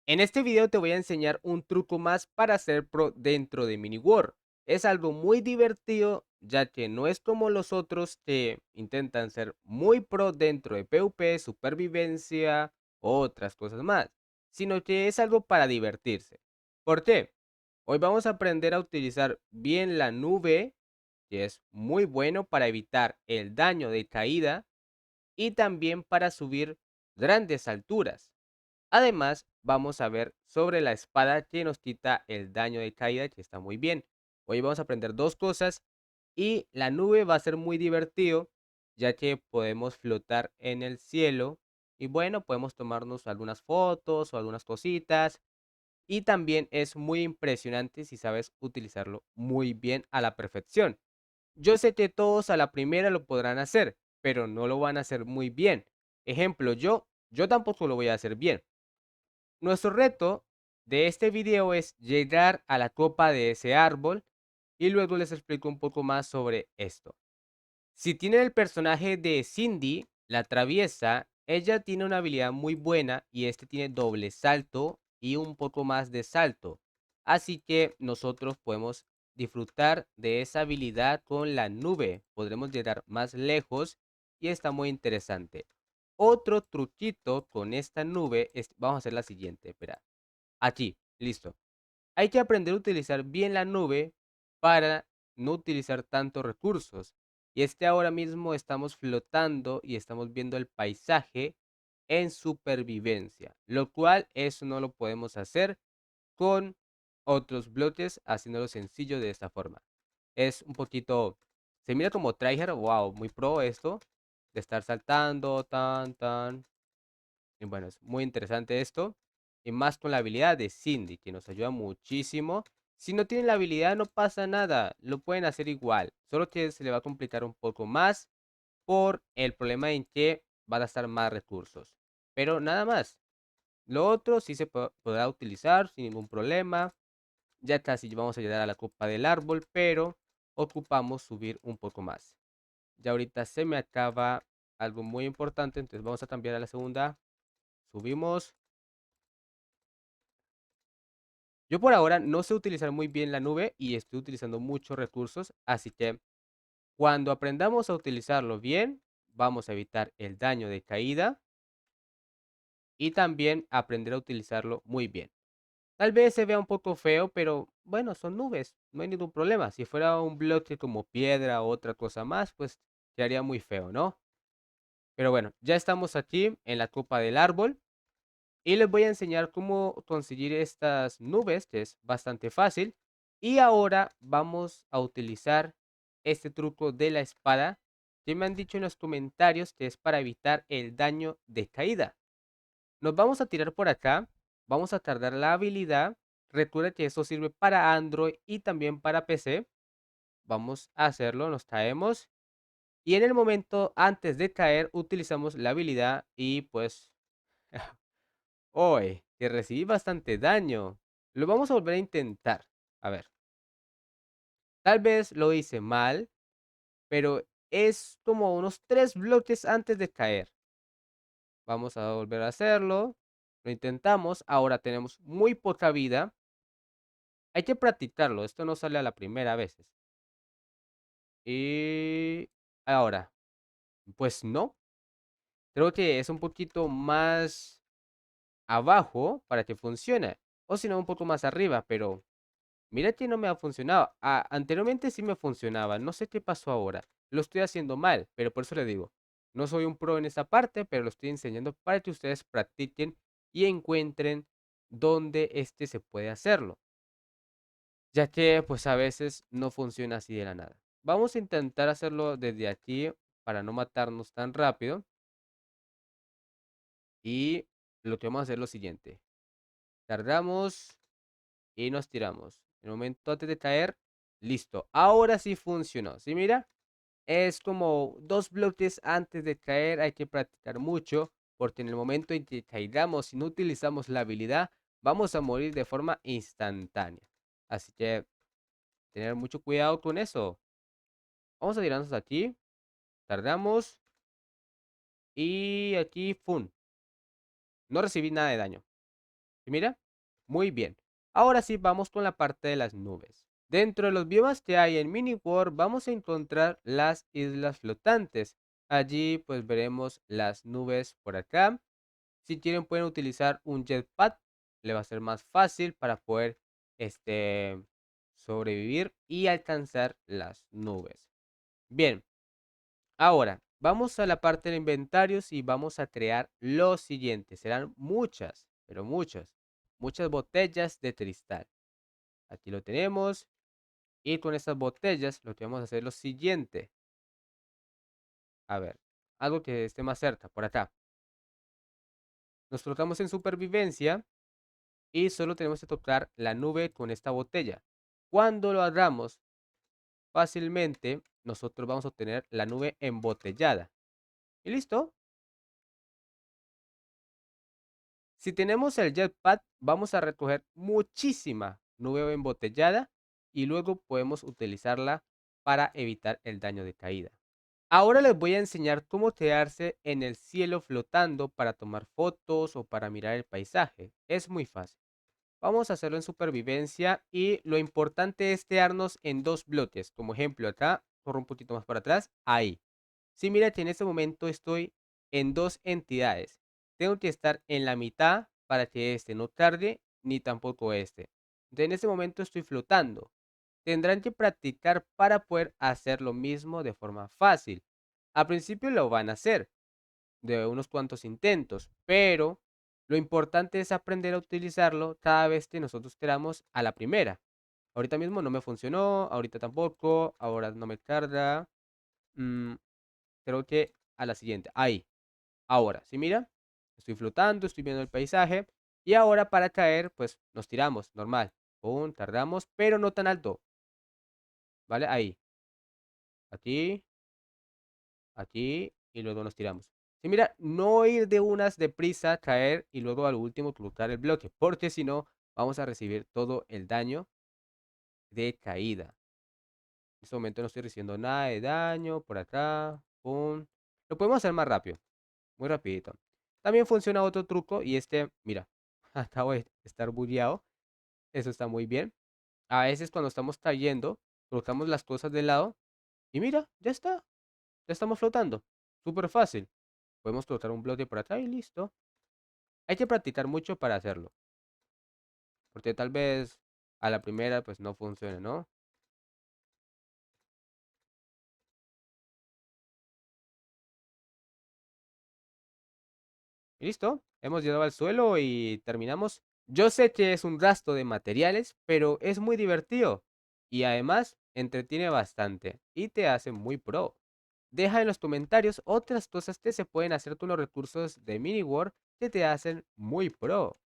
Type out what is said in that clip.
En este video te voy a enseñar un truco más para ser pro dentro de Mini War. Es algo muy divertido, ya que no es como los otros que intentan ser muy pro dentro de PvP, supervivencia o otras cosas más, sino que es algo para divertirse. ¿Por qué? Hoy vamos a aprender a utilizar bien la nube, que es muy bueno para evitar el daño de caída y también para subir grandes alturas. Además, vamos a ver sobre la espada que nos quita el daño de caída, que está muy bien. Hoy vamos a aprender dos cosas y la nube va a ser muy divertido, ya que podemos flotar en el cielo y bueno, podemos tomarnos algunas fotos o algunas cositas. Y también es muy impresionante si sabes utilizarlo muy bien a la perfección. Yo sé que todos a la primera lo podrán hacer, pero no lo van a hacer muy bien. Ejemplo, yo tampoco lo voy a hacer bien. Nuestro reto de este video es llegar a la copa de ese árbol y luego les explico un poco más sobre esto. Si tienen el personaje de Cindy, la traviesa, ella tiene una habilidad muy buena y este tiene doble salto y un poco más de salto. Así que nosotros podemos disfrutar de esa habilidad con la nube. Podremos llegar más lejos y está muy interesante. Otro truquito con esta nube es, vamos a hacer la siguiente, espera. Aquí, listo. Hay que aprender a utilizar bien la nube para no utilizar tantos recursos. Y es que ahora mismo estamos flotando y estamos viendo el paisaje en supervivencia, lo cual eso no lo podemos hacer con otros bloques haciéndolo sencillo de esta forma. Es un poquito, se mira como tryhard, wow, muy pro esto, de estar saltando, tan. Y bueno, es muy interesante esto. Y más con la habilidad de Cindy, que nos ayuda muchísimo. Si no tienen la habilidad, no pasa nada. Lo pueden hacer igual. Solo que se le va a complicar un poco más por el problema en que va a gastar más recursos. Pero nada más. Lo otro sí se podrá utilizar sin ningún problema. Ya casi vamos a llegar a la copa del árbol, pero ocupamos subir un poco más. Ya ahorita se me acaba algo muy importante, entonces vamos a cambiar a la segunda. Subimos. Yo por ahora no sé utilizar muy bien la nube y estoy utilizando muchos recursos, así que cuando aprendamos a utilizarlo bien, vamos a evitar el daño de caída y también aprender a utilizarlo muy bien. Tal vez se vea un poco feo, pero bueno, son nubes, no hay ningún problema. Si fuera un bloque como piedra o otra cosa más, pues quedaría muy feo, ¿no? Pero bueno, ya estamos aquí en la copa del árbol y les voy a enseñar cómo conseguir estas nubes, que es bastante fácil. Y ahora vamos a utilizar este truco de la espada que me han dicho en los comentarios que es para evitar el daño de caída. Nos vamos a tirar por acá, vamos a tardar la habilidad. Recuerda que eso sirve para Android y también para PC. Vamos a hacerlo, nos caemos. Y en el momento antes de caer utilizamos la habilidad y pues hoy, que recibí bastante daño. Lo vamos a volver a intentar. A ver, tal vez lo hice mal, pero es como unos 3 bloques antes de caer. Vamos a volver a hacerlo. Lo intentamos. Ahora tenemos muy poca vida. Hay que practicarlo. Esto no sale a la primera vez. Y ahora, pues no. Creo que es un poquito más abajo para que funcione. O si no, un poco más arriba, pero mira que no me ha funcionado. Anteriormente sí me funcionaba. No sé qué pasó ahora. Lo estoy haciendo mal, pero por eso le digo. No soy un pro en esta parte, pero lo estoy enseñando para que ustedes practiquen y encuentren dónde se puede hacerlo. Ya que pues a veces no funciona así de la nada. Vamos a intentar hacerlo desde aquí para no matarnos tan rápido. Y lo que vamos a hacer es lo siguiente. Cargamos y nos tiramos. En el momento antes de caer, listo. Ahora sí funcionó. ¿Sí mira? Es como 2 bloques antes de caer. Hay que practicar mucho porque en el momento en que caigamos y no utilizamos la habilidad, vamos a morir de forma instantánea. Así que tener mucho cuidado con eso. Vamos a tirarnos aquí. Cargamos y aquí, ¡fum! No recibí nada de daño. ¿Sí mira? Muy bien. Ahora sí, vamos con la parte de las nubes. Dentro de los biomas que hay en MiniWorld vamos a encontrar las islas flotantes. Allí pues veremos las nubes por acá. Si quieren pueden utilizar un jetpack, le va a ser más fácil para poder este, sobrevivir y alcanzar las nubes. Bien, ahora vamos a la parte de inventarios y vamos a crear lo siguiente. Serán muchas, pero muchas botellas de cristal. Aquí lo tenemos y con estas botellas lo que vamos a hacer es lo siguiente. A ver, algo que esté más cerca, por acá. Nos colocamos en supervivencia y solo tenemos que tocar la nube con esta botella. Cuando lo hagamos, fácilmente nosotros vamos a obtener la nube embotellada. ¿Y listo? Si tenemos el jetpack, vamos a recoger muchísima nube embotellada y luego podemos utilizarla para evitar el daño de caída. Ahora les voy a enseñar cómo quedarse en el cielo flotando para tomar fotos o para mirar el paisaje. Es muy fácil. Vamos a hacerlo en supervivencia y lo importante es quedarnos en dos bloques. Como ejemplo acá, corro un poquito más para atrás, ahí. Sí, mira que en este momento estoy en dos entidades. Tengo que estar en la mitad para que este no tarde ni tampoco este. Entonces, en este momento estoy flotando. Tendrán que practicar para poder hacer lo mismo de forma fácil. Al principio lo van a hacer de unos cuantos intentos, pero lo importante es aprender a utilizarlo cada vez que nosotros queramos a la primera. Ahorita mismo no me funcionó, ahorita tampoco, ahora no me carga. mm, Creo que a la siguiente. Ahí. Ahora, ¿sí mira? Estoy flotando, estoy viendo el paisaje. Y ahora para caer, pues nos tiramos, normal. Pum, tardamos, pero no tan alto. ¿Vale? Ahí. Aquí, aquí y luego nos tiramos. Sí, mira, no ir de unas deprisa, caer y luego al último colocar el bloque, porque si no, vamos a recibir todo el daño de caída. En este momento no estoy recibiendo nada de daño por acá. Pum. Lo podemos hacer más rápido. Muy rapidito. También funciona otro truco y este, mira, acabo de estar bugueado. Eso está muy bien. A veces cuando estamos cayendo, colocamos las cosas de lado y mira, ya está. Ya estamos flotando. Súper fácil. Podemos colocar un bloque por acá y listo. Hay que practicar mucho para hacerlo. Porque tal vez a la primera pues no funcione, ¿no? Y listo. Hemos llegado al suelo y terminamos. Yo sé que es un gasto de materiales, pero es muy divertido. Y además, entretiene bastante. Y te hace muy pro. Deja en los comentarios otras cosas que se pueden hacer con los recursos de MiniWorld que te hacen muy pro.